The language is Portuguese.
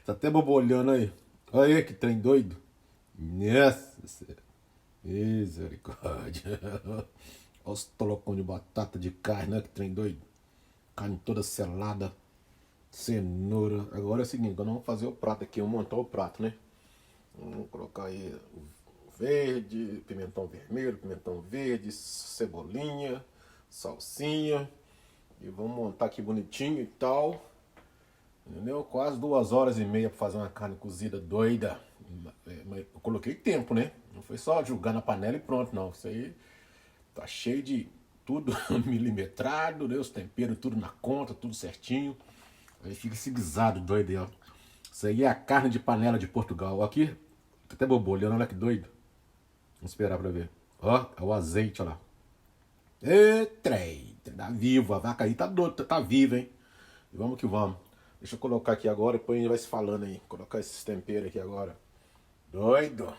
Tá até bobolhando aí. Olha aí que trem doido. Nossa, misericórdia. Olha os tolocão de batata de carne, né? Que trem doido. Carne toda selada. Cenoura. Agora é o seguinte, nós vamos fazer o prato aqui, vamos montar o prato, né? Vamos colocar aí verde, pimentão vermelho, pimentão verde, cebolinha, salsinha. E vamos montar aqui bonitinho e tal. Entendeu? Quase 2 horas e meia pra fazer uma carne cozida doida. Mas eu coloquei tempo, né? Não foi só jogar na panela e pronto, não. Isso aí tá cheio de tudo milimetrado, né? Os temperos tudo na conta, tudo certinho. Aí fica esse guisado doido aí, ó. Isso aí é a carne de panela de Portugal. Aqui, tá até bobolhando, olha que doido. Vamos esperar pra ver. Ó, é o azeite, olha lá. Ê, trem, tá vivo. A vaca aí tá doida, tá viva, hein? E vamos que vamos. Deixa eu colocar aqui agora, depois a gente vai se falando aí. Colocar esses temperos aqui agora. Doido.